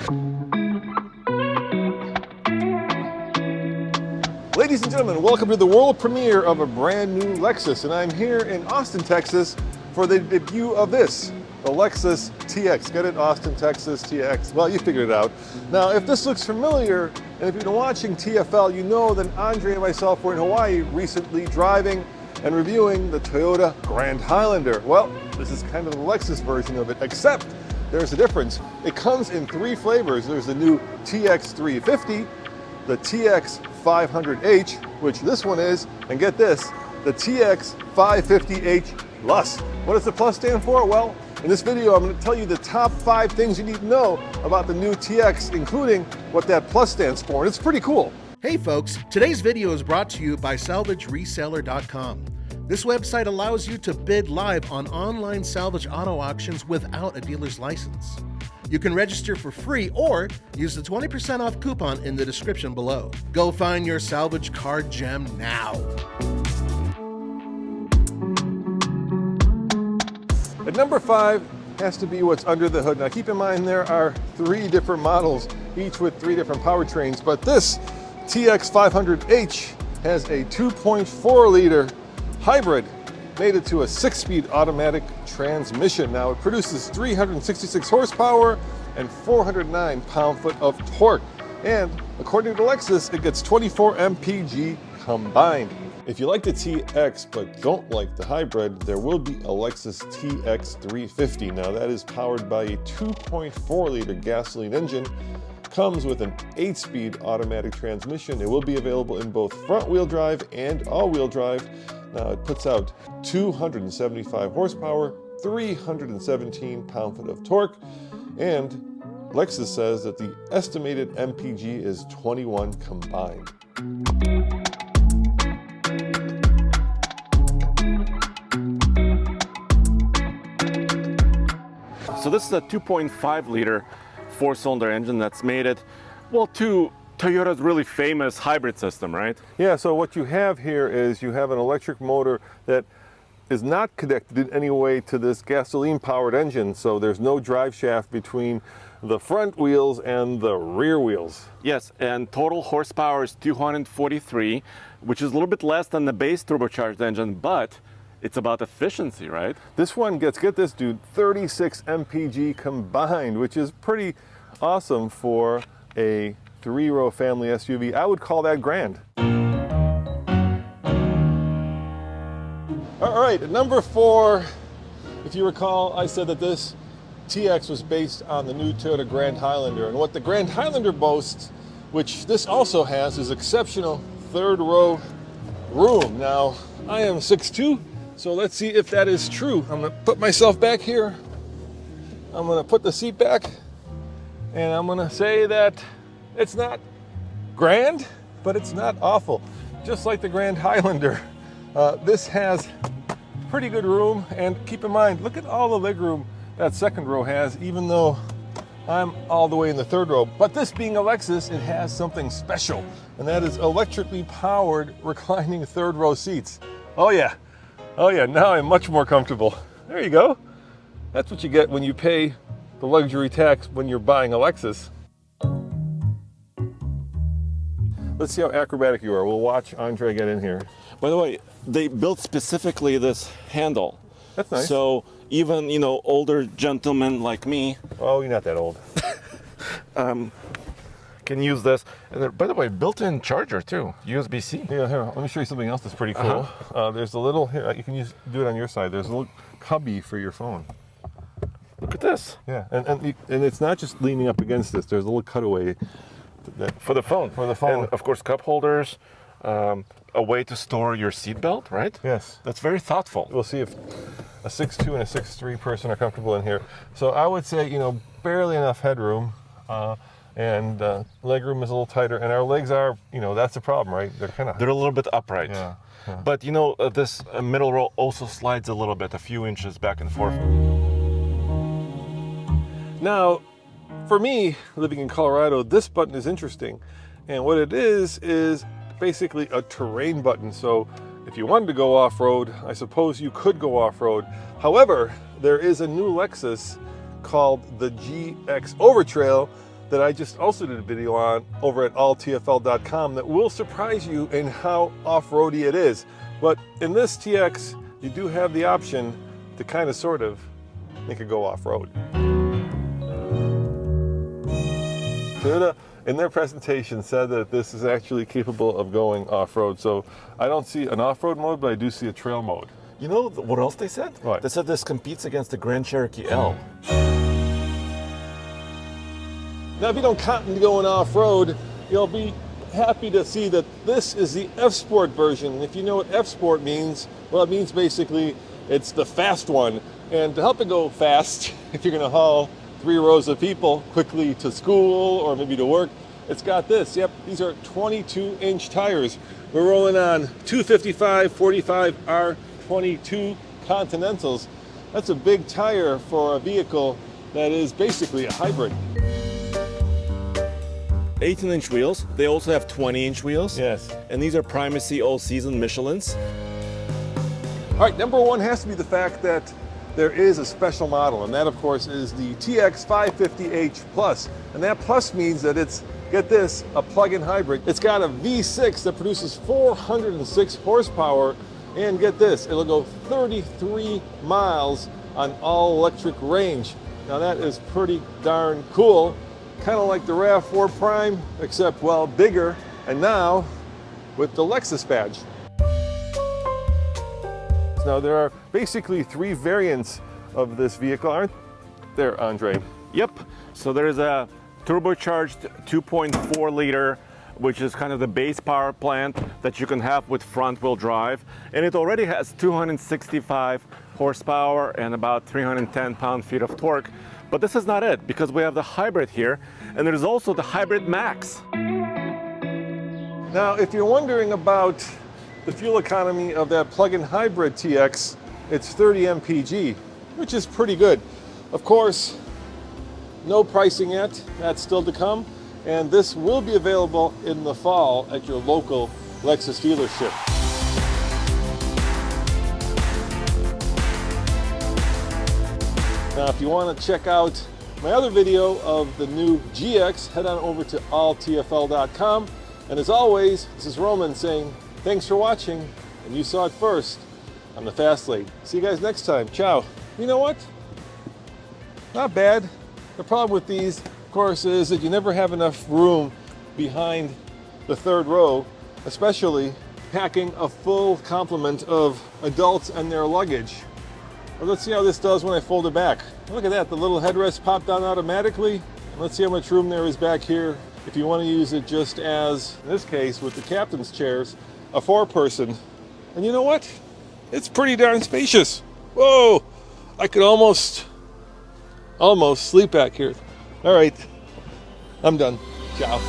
Ladies and gentlemen, welcome to the world premiere of a brand new Lexus, and I'm here in Austin, Texas for the debut of this, the Lexus TX. Get it? Austin, Texas, TX. Well, you figured it out. Now, if this looks familiar, and if you've been watching TFL, you know that Andre and myself were in Hawaii recently driving and reviewing the Toyota Grand Highlander. Well, this is kind of the Lexus version of it, except there's a difference. It comes in three flavors. There's the new TX 350, the TX 500H, which this one is, and get this, the TX 550H Plus. What does the Plus stand for? Well, in this video, I'm going to tell you the top 5 things you need to know about the new TX, including what that Plus stands for, and it's pretty cool. Hey folks, today's video is brought to you by SalvageReseller.com. This website allows you to bid live on online salvage auto auctions without a dealer's license. You can register for free or use the 20% off coupon in the description below. Go find your salvage car gem now. At number 5 has to be what's under the hood. Now keep in mind there are 3 different models, each with 3 different powertrains, but this TX 500H has a 2.4 liter hybrid mated to a 6-speed automatic transmission. Now it produces 366 horsepower and 409 pound-foot of torque. And according to Lexus, it gets 24 mpg combined. If you like the TX but don't like the hybrid, there will be a Lexus TX 350. Now that is powered by a 2.4 liter gasoline engine, comes with an 8-speed automatic transmission. It will be available in both front-wheel drive and all-wheel drive. Now it puts out 275 horsepower, 317 pound-foot of torque, and Lexus says that the estimated MPG is 21 combined. So this is a 2.5 liter 4-cylinder engine that's mated, well, to Toyota's really famous hybrid system, right? Yeah, so what you have here is you have an electric motor that is not connected in any way to this gasoline-powered engine, so there's no drive shaft between the front wheels and the rear wheels. Yes, and total horsepower is 243, which is a little bit less than the base turbocharged engine, but it's about efficiency, right? This one gets, get this dude, 36 mpg combined, which is pretty awesome for a 3-row family SUV. I would call that grand. All right, at number 4, if you recall, I said that this TX was based on the new Toyota Grand Highlander. And what the Grand Highlander boasts, which this also has, is exceptional 3rd-row room. Now, I am 6'2", so let's see if that is true. I'm gonna put myself back here. I'm gonna put the seat back, and I'm gonna say that it's not grand, but it's not awful. Just like the Grand Highlander, this has pretty good room, and keep in mind, look at all the legroom that 2nd row has, even though I'm all the way in the 3rd row. But this being a Lexus, it has something special, and that is electrically powered reclining 3rd row seats. Oh yeah, now I'm much more comfortable. There you go. That's what you get when you pay the luxury tax when you're buying a Lexus. Let's see how acrobatic you are. We'll watch Andre get in here. By the way, they built specifically this handle. That's nice. So even, older gentlemen like me. Oh, you're not that old. Can use this. And then, by the way, built-in charger too, USB-C. Yeah, here, let me show you something else that's pretty cool. There's a little, here, you can do it on your side. There's a little cubby for your phone. Look at this. Yeah, and it's not just leaning up against this. There's a little cutaway for the phone. For the phone. And of course, cup holders, a way to store your seatbelt, right? Yes. That's very thoughtful. We'll see if a 6'2" and a 6'3" person are comfortable in here. So I would say, barely enough headroom, and legroom is a little tighter, and our legs are, that's the problem, right? They're a little bit upright. Yeah. But this middle row also slides a little bit, a few inches back and forth. Now, for me, living in Colorado, this button is interesting. And what it is basically a terrain button. So if you wanted to go off-road, I suppose you could go off-road. However, there is a new Lexus called the GX Overtrail that I just also did a video on over at alltfl.com that will surprise you in how off-roady it is. But in this TX, you do have the option to kind of sort of make it go off-road. Toyota, in their presentation, said that this is actually capable of going off-road. So I don't see an off-road mode, but I do see a trail mode. You know what else they said? What? They said this competes against the Grand Cherokee L. Now, if you don't cotton going off-road, you'll be happy to see that this is the F-Sport version. And if you know what F-Sport means, well, it means basically it's the fast one. And to help it go fast, if you're going to haul 3 rows of people quickly to school or maybe to work, it's got this. Yep, these are 22-inch tires. We're rolling on 255 45 R22 Continentals. That's a big tire for a vehicle that is basically a hybrid. 18-inch wheels. They also have 20-inch wheels. Yes. And these are Primacy all-season Michelins. All right, number one has to be the fact that there is a special model, and that, of course, is the TX 550H Plus. And that Plus means that it's, get this, a plug-in hybrid. It's got a V6 that produces 406 horsepower, and get this, it'll go 33 miles on all-electric range. Now that is pretty darn cool. Kind of like the RAV4 Prime, except, well, bigger, and now with the Lexus badge. Now there are basically 3 variants of this vehicle, aren't there, Andre? Yep. So there is a turbocharged 2.4 liter, which is kind of the base power plant that you can have with front-wheel drive. And it already has 265 horsepower and about 310 pound-feet of torque. But this is not it, because we have the hybrid here, and there's also the Hybrid Max. Now, if you're wondering about the fuel economy of that plug-in hybrid TX, it's 30 mpg, which is pretty good. Of course, no pricing yet, that's still to come, and this will be available in the fall at your local Lexus dealership. Now, if you want to check out my other video of the new GX, head on over to alltfl.com. And as always, this is Roman saying thanks for watching, and you saw it first on the Fast Lane. See you guys next time. Ciao. You know what? Not bad. The problem with these, of course, is that you never have enough room behind the 3rd row, especially packing a full complement of adults and their luggage. Well, let's see how this does when I fold it back. Look at that, the little headrest popped down automatically. Let's see how much room there is back here if you want to use it just as, in this case, with the captain's chairs, a 4-person. And you know what? It's pretty darn spacious. Whoa! I could almost sleep back here. All right, I'm done. Ciao.